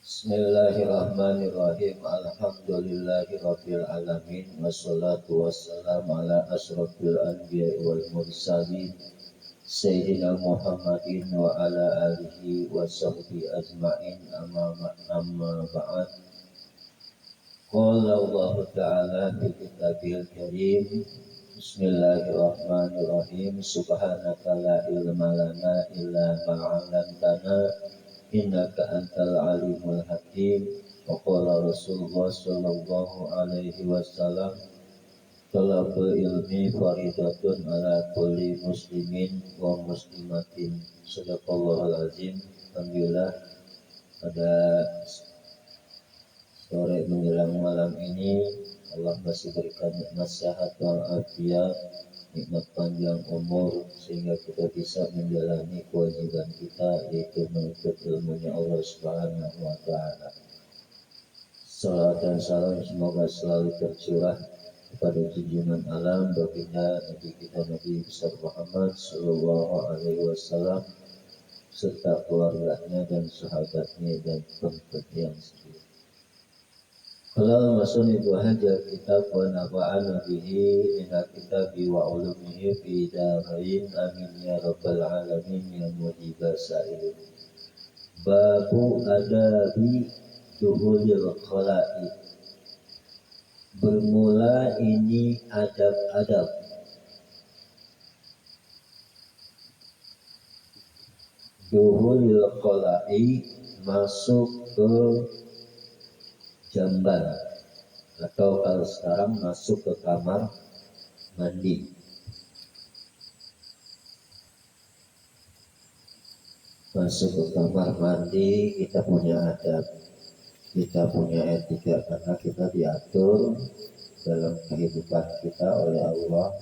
Bismillahirrahmanirrahim. Alhamdulillahirabbil alamin wassalatu wassalamu ala asyrofil anbiya'i wal mursalin sayyidina Muhammadin wa ala alihi wa sahbihi ajma'in amma ba'd. Qala Allah ta'ala fi kitabil karim. Bismillahirrahmanirrahim. Subhanaka la ilma lana illa ma 'allamtana innaka antal alimul hakim. Wa qala Rasulullah sallallahu alaihi wasallam, talabul ilmi faridatun ala kulli muslimin wa muslimatin. Shadaqallahul azim. Alhamdulillah, pada sore menjelang malam ini Allah masih berikan nikmat sehat wal afiat, nikmat panjang umur, sehingga kita bisa menjalani kewajiban kita, yaitu menuntut ilmunya Allah Subhanahu wa Ta'ala. Salat dan salam semoga selalu tercurah kepada junjungan alam baginda Nabi kita Nabi besar Muhammad Sallallahu Alaihi Wasallam serta keluarganya dan sahabatnya dan pengikut yang setia. Kalau masuk ibu hajar kitab wa nafa'ana bihi minna kitabi wa ulumihi fi darain amin ya rabbal alamin ya mujibah sa'ilin. Babu adabi duhulil khala'i. Bermula ini adab-adab. Duhulil khala'i, masuk ke jamban, atau kalau sekarang masuk ke kamar mandi. Masuk ke kamar mandi, kita punya adab, kita punya etika, karena kita diatur dalam kehidupan kita oleh Allah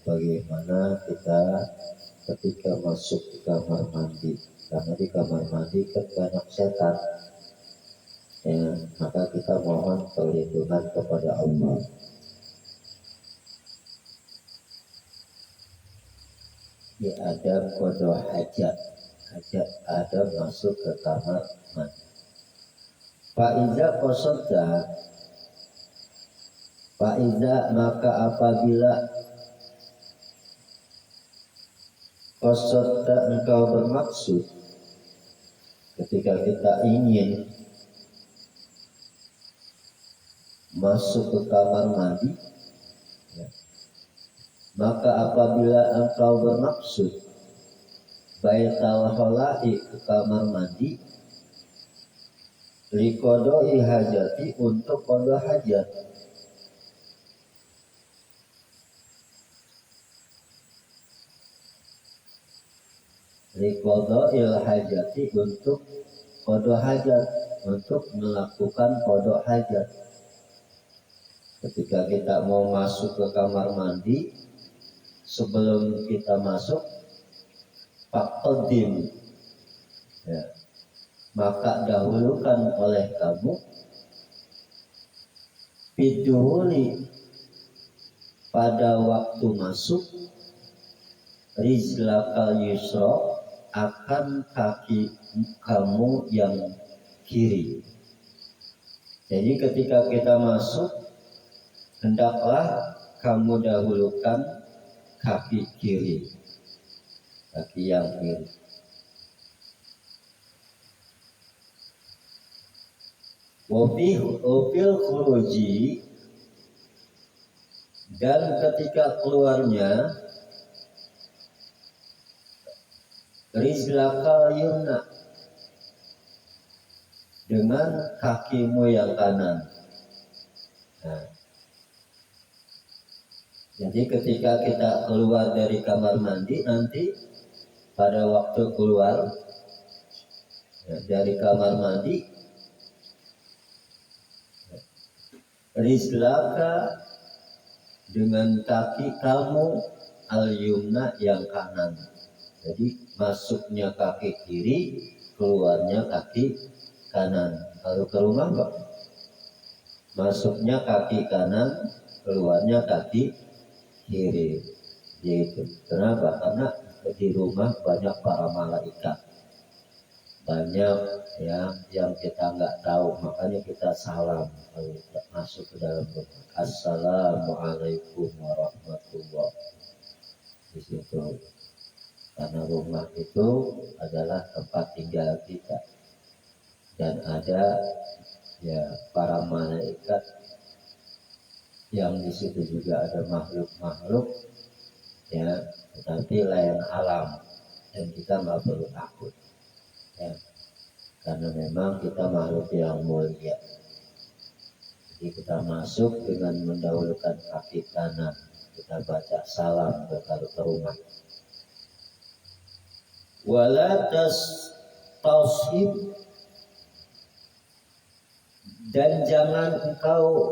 bagaimana kita ketika masuk ke kamar mandi. Karena di kamar mandi kan banyak setan. Ya, maka kita mohon perlindungan kepada Allah. Ya, ada qada hajat, ada masuk ke kamar mandi. Fa'iza qasadda, maka apabila qasadda engkau bermaksud, ketika kita ingin masuk ke kamar mandi, ya, maka apabila engkau bermaksud baital khala'i, ke kamar mandi, liqodoi hajati, untuk qada hajat. Liqodoil hajati, untuk qada hajat, untuk melakukan qada hajat. Ketika kita mau masuk ke kamar mandi, sebelum kita masuk faqaddim, ya, maka dahulukan oleh kamu biduhuli, pada waktu masuk, rizlakal yusra, akan kaki kamu yang kiri. Jadi ketika kita masuk, hendaklah kamu dahulukan kaki kiri, kaki yang kiri. Wafil khuruji, dan ketika keluarnya, rizlakal yumna, dengan kakimu yang kanan. Nah, jadi ketika kita keluar dari kamar mandi, nanti pada waktu keluar, ya, dari kamar mandi, rizlaka, dengan kaki kamu al-yumna, yang kanan. Jadi masuknya kaki kiri, keluarnya kaki kanan. Kalau ke rumah enggak, masuknya kaki kanan, keluarnya kaki kiri. Yaitu kenapa? Karena di rumah banyak para malaikat. banyak ya yang kita nggak tahu, makanya kita salam kalau kita masuk ke dalam rumah. Assalamualaikum warahmatullahi, di situ. Karena rumah itu adalah tempat tinggal kita dan ada ya para malaikat yang di situ juga ada makhluk-makhluk ya, tetapi lain alam dan kita nggak perlu takut ya, karena memang kita makhluk yang mulia. Jadi kita masuk dengan mendahulukan kaki kanan, kita baca salam ke rumah. Wala taushib, dan jangan engkau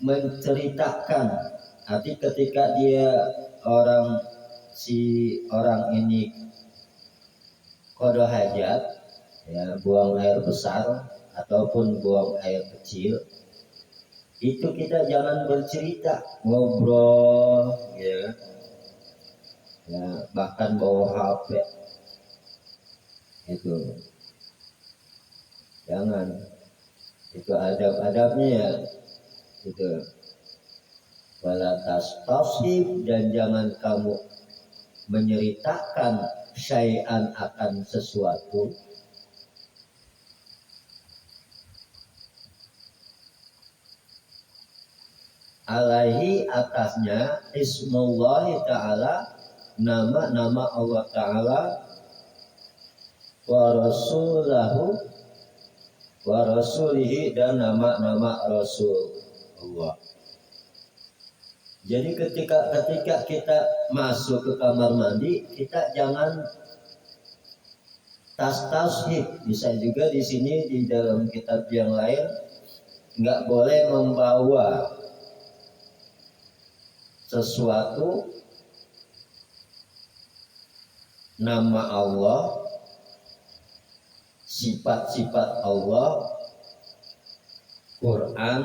menceritakan. Arti ketika si orang ini qada hajat ya, buang air besar ataupun buang air kecil, itu kita jangan bercerita, ngobrol ya, bahkan bawa HP itu jangan. Itu adab-adabnya ya, itu wala tastasib, dan jangan kamu menceritakan syai'an akan sesuatu alaihi atasnya ismullahi ta'ala, nama-nama Allah ta'ala, wa rasulihi, dan nama-nama Rasul Allah. Jadi ketika kita masuk ke kamar mandi, kita jangan tashib. Bisa juga di sini di dalam kitab yang lain, nggak boleh membawa sesuatu nama Allah, sifat-sifat Allah, Quran,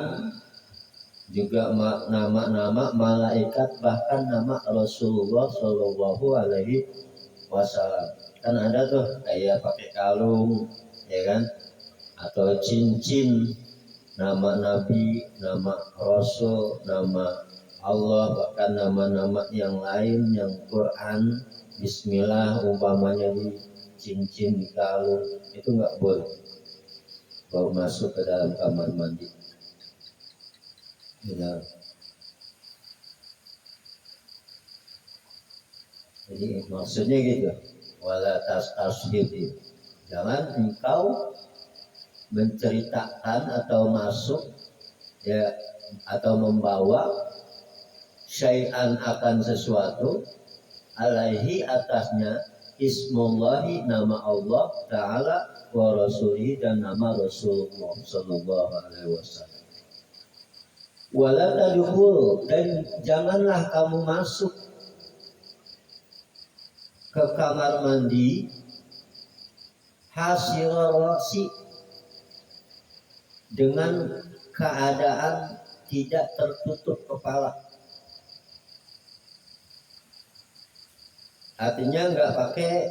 juga nama-nama malaikat, bahkan nama Rasulullah Shallallahu Alaihi Wasallam. Kan ada tuh kayak pakai kalung, ya kan, atau cincin, nama Nabi, nama Rasul, nama Allah, bahkan nama-nama yang lain yang Quran, Bismillah umpamanya di cincin, di kalung, itu nggak boleh bawa masuk ke dalam kamar mandi. Ya. Jadi maksudnya gitu, wala tashib, jangan engkau menceritakan atau masuk ya, atau membawa syai'an akan sesuatu alaihi atasnya ismullahi, nama Allah ta'ala, wa rasulihi, dan nama Rasulullah sallallahu alaihi wasallam. Wala tadkhul, dan janganlah kamu masuk ke kamar mandi hasirarasi, dengan keadaan tidak tertutup kepala. Artinya nggak pakai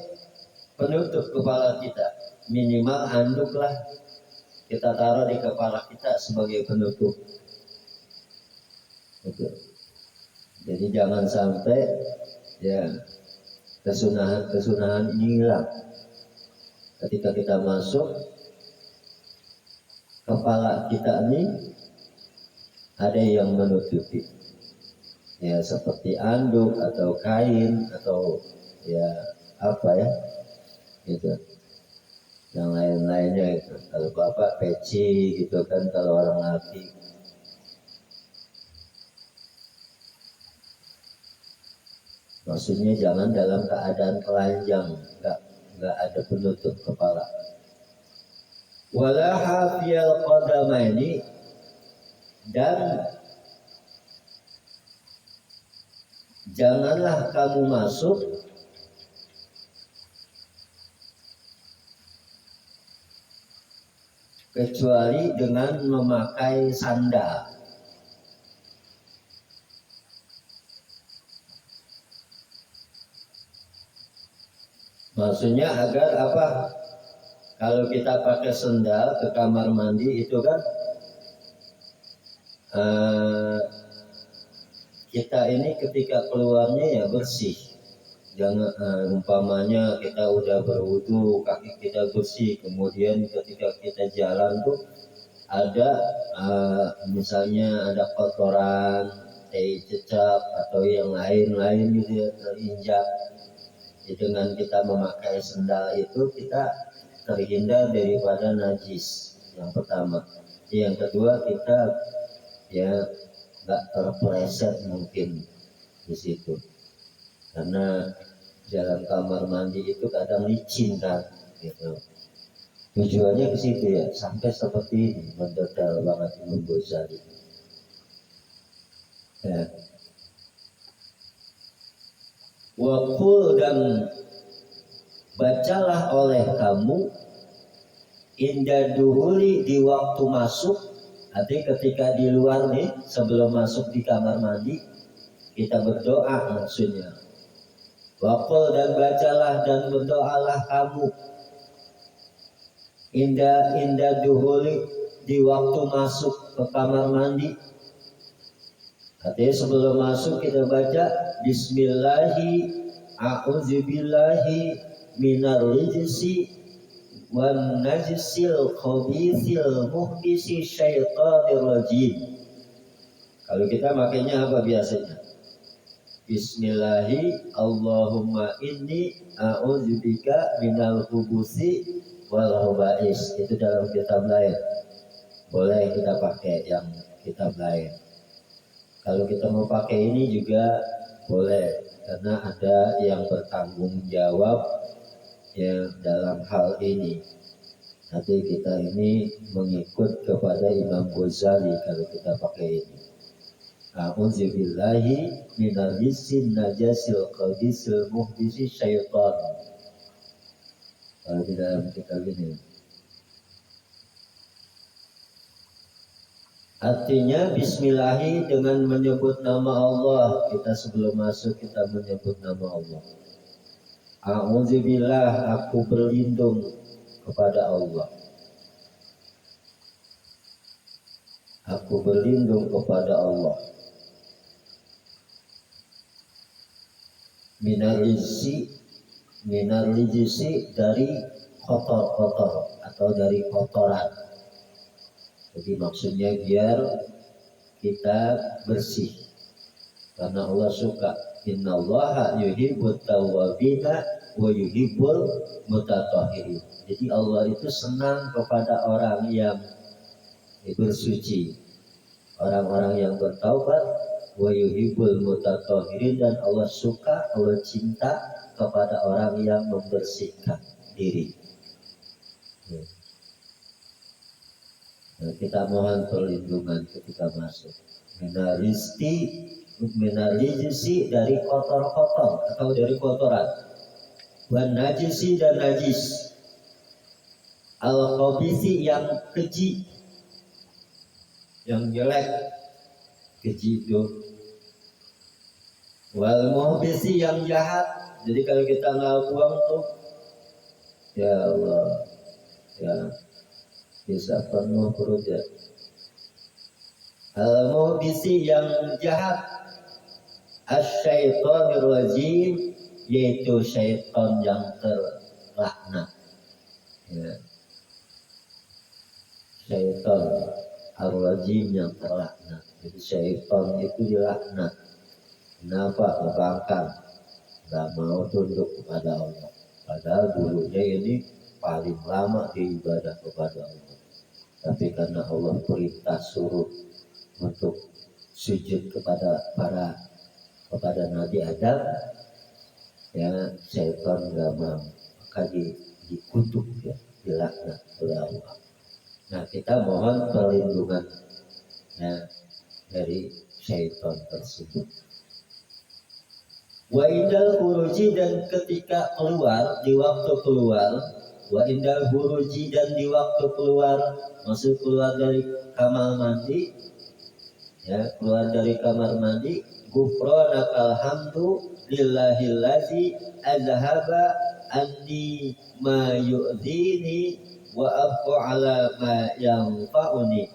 penutup kepala kita, minimal handuk lah kita taruh di kepala kita sebagai penutup. Gitu. Jadi jangan sampai ya kesunahan ini hilang. Ketika kita masuk, kepala kita ini ada yang menutupi, ya seperti anduk atau kain atau ya apa ya gitu, yang lain-lainnya itu. Kalau bapak peci gitu kan, kalau orang laki. Maksudnya jangan dalam keadaan telanjang, nggak ada penutup kepala. Wala hafiyal qadamaini, dan janganlah kamu masuk kecuali dengan memakai sandal. Maksudnya agar apa? Kalau kita pakai sendal ke kamar mandi itu kan kita ini ketika keluarnya ya bersih. Jangan umpamanya kita udah berwudu, kaki kita bersih, kemudian ketika kita jalan tuh ada misalnya ada kotoran, cecak atau yang lain-lain gitu ya, terinjak. Dengan kita memakai sendal itu kita terhindar daripada najis. Yang pertama. Yang kedua kita ya nggak terpeleset mungkin di situ. Karena dalam kamar mandi itu kadang licin kan, gitu. Tujuannya ke situ ya, sampai seperti ini, mendetail banget Imam Ghazali. Ya. Wakul dan bacalah oleh kamu indah duhuli di waktu masuk, artinya ketika di luar nih sebelum masuk di kamar mandi kita berdoa maksudnya. Wakul dan bacalah dan berdoalah kamu indah duhuli di waktu masuk ke kamar mandi. Artinya sebelum masuk kita baca Bismillahi a'udzubillahi minar rijsi wan najsil khabithil muhdisi syaitanir rajim. Kalau kita makainya apa biasanya? Bismillahi Allahumma inni a'udzubika minal khubusi wal khaba'is. Itu dalam kitab lain. Boleh kita pakai yang kitab lain. Kalau kita mau pakai ini juga boleh, karena ada yang bertanggung jawab ya dalam hal ini. Nanti kita ini mengikut kepada Imam Ghazali kalau kita pakai ini. A'udzubillahi minar rijsin najasil qadisil muhdisi syaitan. Kalau di dalam kitab ini. Artinya bismillahi dengan menyebut nama Allah. Kita sebelum masuk kita menyebut nama Allah. A'udzubillah, aku berlindung kepada Allah. Aku berlindung kepada Allah. Minar rijsi dari kotor-kotor atau dari kotoran. Jadi maksudnya biar kita bersih. Karena Allah suka. Innallaha yuhibbut tawwabina wa yuhibbul mutatahhirin. Jadi Allah itu senang kepada orang yang bersuci. Orang-orang yang bertaubat. Wa yuhibbul mutatahhirin, dan Allah suka, Allah cinta kepada orang yang membersihkan diri. Nah, kita mohon perlindungan ketika masuk. Minarijisi dari kotor-kotor atau dari kotoran. Wan najisi dan najis. Al-khabisi yang keji, yang jelek, keji itu. Wal muhbisi yang jahat. Jadi kalau kita nggak buang tuh, ya Allah, ya bisa penuh perut ya. Al muhbisi yang jahat, asyaitonir rajim, yaitu syaitan yang terlaknat. Ya. Syaitan ar-rajim yang terlaknat. Jadi syaitan itu dilaknat. Kenapa? Ngebangkang, nggak mau tunduk kepada Allah. Padahal dulunya ini paling lama diibadah kepada Allah. Tapi karena Allah perintah suruh untuk sujud kepada Nabi Adam, ya syaitan nggak mau, maka dikutuk ya, dilaknat oleh Allah. Nah kita mohon perlindungan ya, dari syaitan tersebut. Wa indal huruji, dan ketika keluar, di waktu keluar. Wa indal huruji, dan di waktu keluar, maksud keluar dari kamar mandi, ya keluar dari kamar mandi. Ghufranakal hamdu lillahillazi azhaba anni ma yu'dhini wa af'ala ma yanfa'uni.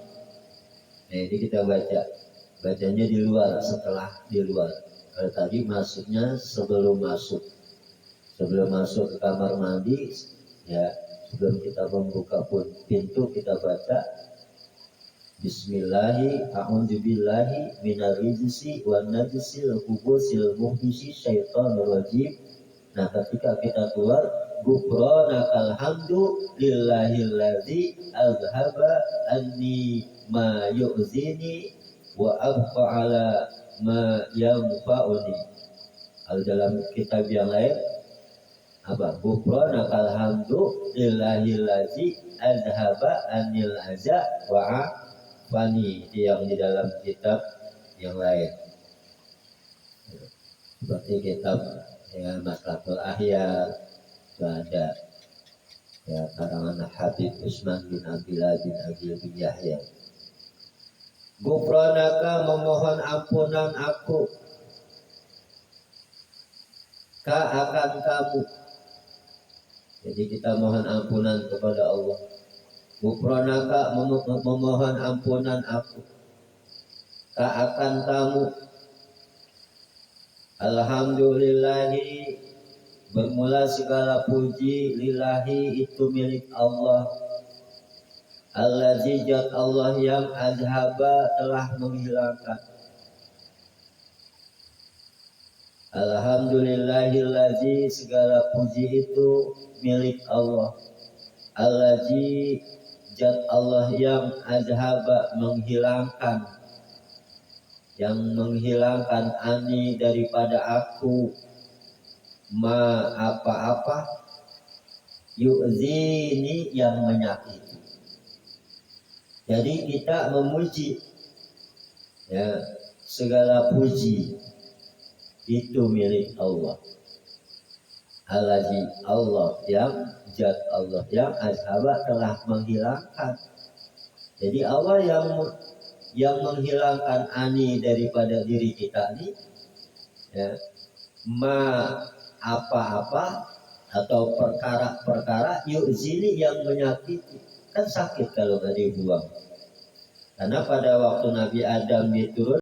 Nah, ini kita bacanya di luar, setelah di luar. Kalau tadi masuknya sebelum masuk ke kamar mandi, ya sebelum kita membuka pun pintu kita baca Bismillahi a'udzubillahi minar rijzi wan najsil khubusil muhdisi syaitonir rajim. Nah, ketika kita keluar, ghufranakal hamdu lillahillazi azhaba anni ma yu'zini wa af'ala ma yanfa'uni. Kalau dalam kitab yang lain apa? Ghufranakal hamdu lillahillazi azhaba anil aza wa afani. Itu yang di dalam kitab yang lain. Seperti kitab ya Maslahul Ahyar itu ada ya karangan Habib Usman bin Abdillah bin Agil bin Yahya. Ghufranaka, memohon ampunan aku akan kamu. Jadi kita mohon ampunan kepada Allah. Ghufranaka, memohon ampunan aku akan kamu. Alhamdulillahi, bermula segala puji, lillahi itu milik Allah. Allazi, zat Allah yang azhaba, telah menghilangkan. Alhamdulillahillazi, segala puji itu milik Allah. Allazi, zat Allah yang azhaba, menghilangkan. Yang menghilangkan ani, daripada aku, ma, apa-apa, yu'zini, yang menyakiti. Jadi kita memuji ya, segala puji itu milik Allah. Allazi, Allah yang zat Allah yang azhaba, telah menghilangkan. Jadi Allah yang menghilangkan ani daripada diri kita ini ya, ma, apa-apa atau perkara-perkara yu'zini, yang menyakiti. Kan sakit kalau nggak dibuang. Karena pada waktu Nabi Adam diturun